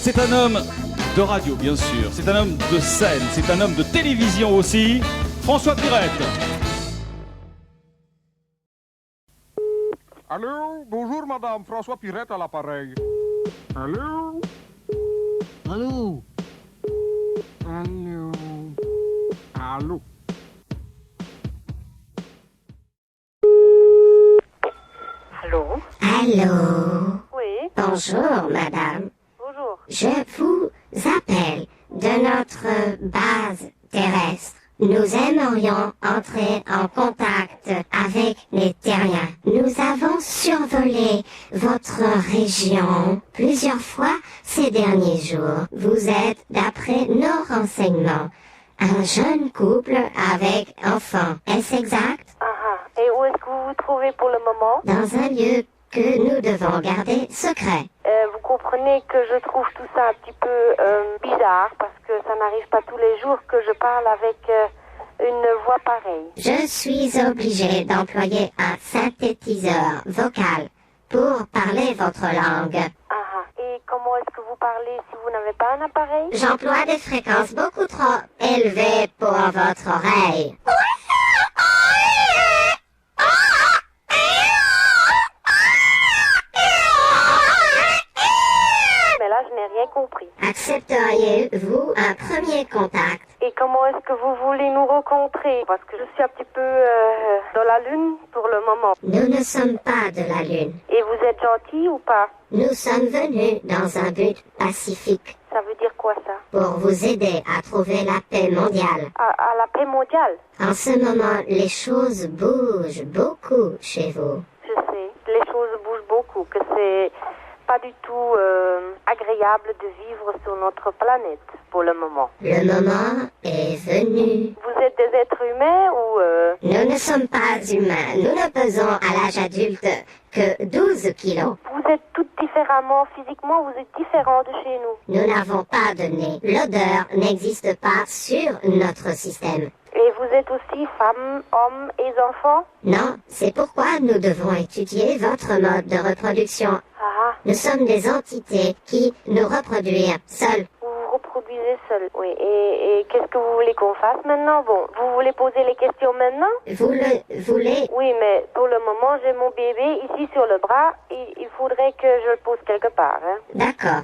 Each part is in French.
C'est un homme de radio, bien sûr. C'est un homme de scène. C'est un homme de télévision aussi. François Pirette. Allô, bonjour madame, François Pirette à l'appareil. Allô? Allô? Allô? Allô? Allô? Allô? Oui, Bonjour, madame. bonjour. Je vous appelle de notre base terrestre. Nous aimerions entrer en contact avec les terriens. Nous avons survolé votre région plusieurs fois ces derniers jours. Vous êtes, d'après nos renseignements, un jeune couple avec enfants. Est-ce exact? Et où est-ce que vous vous trouvez pour le moment? Dans un lieu que nous devons garder secret. Vous comprenez que je trouve tout ça un petit peu bizarre parce que ça n'arrive pas tous les jours que je parle avec une voix pareille. Je suis obligée d'employer un synthétiseur vocal pour parler votre langue. Et comment est-ce que vous parlez si vous n'avez pas un appareil? J'emploie des fréquences beaucoup trop élevées pour votre oreille. Mais là, je n'ai rien compris. Accepteriez-vous un premier contact? Et comment est-ce que vous voulez nous rencontrer? Parce que je suis un petit peu dans la lune pour le moment. Nous ne sommes pas de la Lune. Et vous êtes gentil ou pas? Nous sommes venus dans un but pacifique Ça veut dire quoi ça? pour vous aider à trouver la paix mondiale. À la paix mondiale? En ce moment, les choses bougent beaucoup chez vous. Je sais, les choses bougent beaucoup, que c'est pas du tout agréable de vivre sur notre planète pour le moment. Le moment est venu. Vous êtes des êtres humains ou Nous ne sommes pas humains. Nous ne pesons à l'âge adulte que 12 kilos. vous êtes toutes différemment physiquement, vous êtes différents de chez nous. Nous n'avons pas de nez. L'odeur n'existe pas sur notre système. Et vous êtes aussi femmes, hommes et enfants? Non, c'est pourquoi nous devons étudier votre mode de reproduction. Nous sommes des entités qui nous reproduisent seules. Vous vous reproduisez seul. Oui, et qu'est-ce que vous voulez qu'on fasse maintenant? Bon, vous voulez poser les questions maintenant? Vous le voulez? Oui, mais pour le moment, j'ai mon bébé ici sur le bras et il faudrait que je le pose quelque part. Hein. D'accord.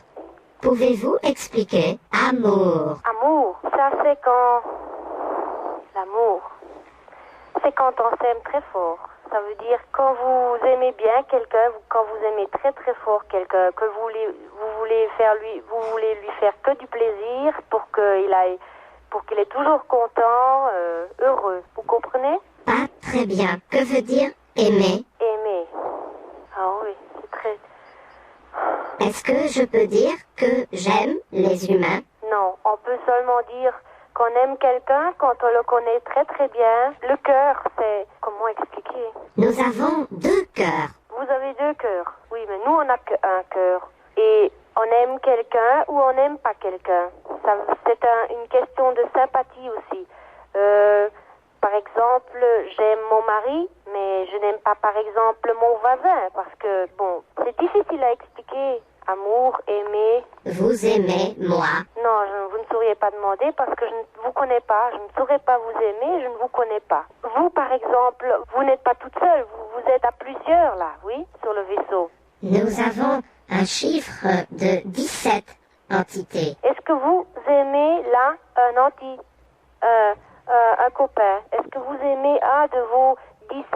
Pouvez-vous expliquer amour? Amour, ça c'est quand... L'amour, c'est quand on s'aime très fort. Ça veut dire quand vous aimez bien quelqu'un, quand vous aimez très très fort quelqu'un, que vous voulez lui faire que du plaisir pour qu'il est toujours content, heureux. Vous comprenez? Pas très bien. Que veut dire aimer? Aimer. Ah oui, c'est très... Est-ce que je peux dire que j'aime les humains? Non, on peut seulement dire qu'on aime quelqu'un quand on le connaît très très bien. Le cœur, c'est... Comment expliquer? Nous avons deux cœurs. Vous avez deux cœurs. Oui, mais nous, on n'a qu'un cœur. Et on aime quelqu'un ou on n'aime pas quelqu'un. C'est une question de sympathie aussi. Par exemple, j'aime mon mari, mais je n'aime pas, par exemple, mon voisin. Parce que, bon, c'est difficile à expliquer. Amour, aimer. Vous aimez moi? Non, vous ne sauriez pas demander parce que je ne vous connais pas. Je ne saurais pas vous aimer, je ne vous connais pas. Vous, par exemple, vous n'êtes pas toute seule. Vous êtes à plusieurs, là, oui, sur le vaisseau. Nous avons un chiffre de 17 entités. Est-ce que vous aimez, là, un copain? Est-ce que vous aimez un de vos 17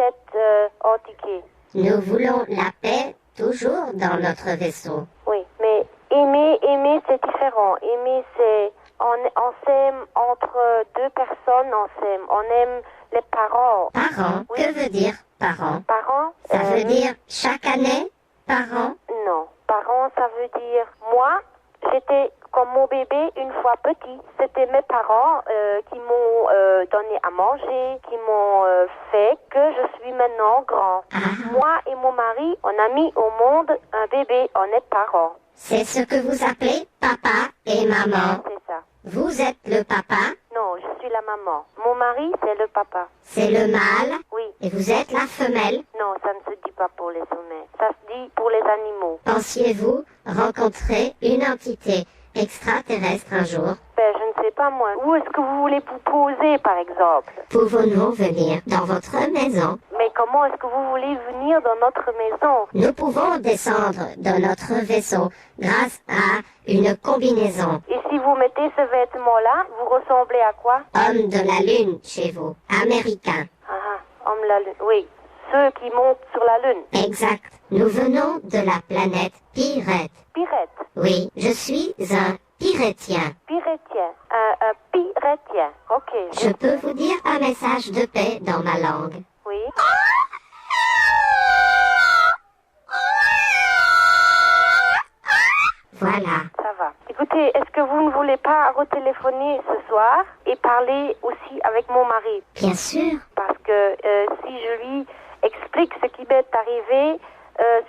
entités? Nous voulons la paix toujours dans notre vaisseau. Oui, mais aimer, c'est différent. Aimer, c'est... On s'aime entre deux personnes, on s'aime. On aime les parents. Parents? Oui. Que veut dire parents? Parents? Ça veut dire chaque année? Parents? Non. Parents, ça veut dire... Moi, j'étais comme mon bébé une fois petit. C'était mes parents qui m'ont donné à manger, qui m'ont fait que je suis maintenant grand. Moi et mon mari, on a mis au monde un bébé. On est parents. C'est ce que vous appelez papa et maman. C'est ça. Vous êtes le papa, Non, je suis la maman. Mon mari, c'est le papa. c'est le mâle, Oui. et vous êtes la femelle. Non, ça ne se dit pas pour les humains. Ça se dit pour les animaux. Pensiez-vous rencontrer une entité extraterrestre un jour? Ben, je ne sais pas moi. Où est-ce que vous voulez vous poser, par exemple? Pouvons-nous venir dans votre maison? Mais comment est-ce que vous voulez venir dans notre maison? Nous pouvons descendre de notre vaisseau grâce à une combinaison. Et si vous mettez ce vêtement-là, vous ressemblez à quoi? Homme de la Lune chez vous, américain. Homme la lune. Oui, ceux qui montent sur la lune. Exact. Nous venons de la planète Pirette. Pirette. Oui, je suis un pirétien. Pirétien. Un pirétien. Ok. Je peux vous dire un message de paix dans ma langue. Oui. Voilà. Ça va. Écoutez, est-ce que vous ne voulez pas retéléphoner ce soir et parler aussi avec mon mari? Bien sûr. Parce que si je lui explique ce qui m'est arrivé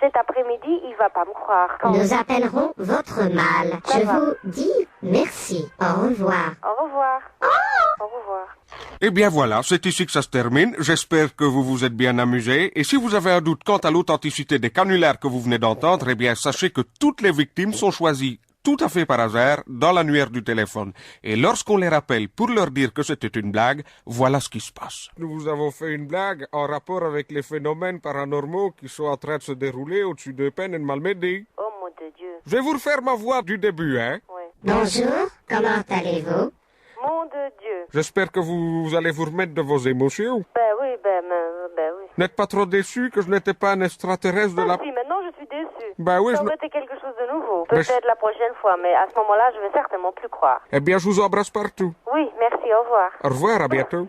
cet après-midi, il va pas me croire. Nous appellerons votre mâle. Ça Je va. vous dis merci. Au revoir. Au revoir. Au revoir. Eh bien voilà, c'est ici que ça se termine. J'espère que vous vous êtes bien amusés. Et si vous avez un doute quant à l'authenticité des canulaires que vous venez d'entendre, eh bien sachez que toutes les victimes sont choisies tout à fait par hasard dans l'annuaire du téléphone. Et lorsqu'on les rappelle pour leur dire que c'était une blague, voilà ce qui se passe. Nous vous avons fait une blague en rapport avec les phénomènes paranormaux qui sont en train de se dérouler au-dessus de Penn et de Malmedy. Oh mon de Dieu. Je vais vous refaire ma voix du début, hein. Oui. Bonjour. Comment allez-vous? Mon de Dieu. J'espère que vous allez vous remettre de vos émotions. Ben oui, ben oui. N'êtes pas trop déçus que je n'étais pas un extraterrestre de la... Si, maintenant je suis déçue. Ben oui, Ça je me... aurait été quelque chose de nouveau. Mais Peut-être la prochaine fois, mais à ce moment-là, je vais certainement plus croire. Eh bien, je vous embrasse partout. Oui, merci, au revoir. Au revoir, à bientôt.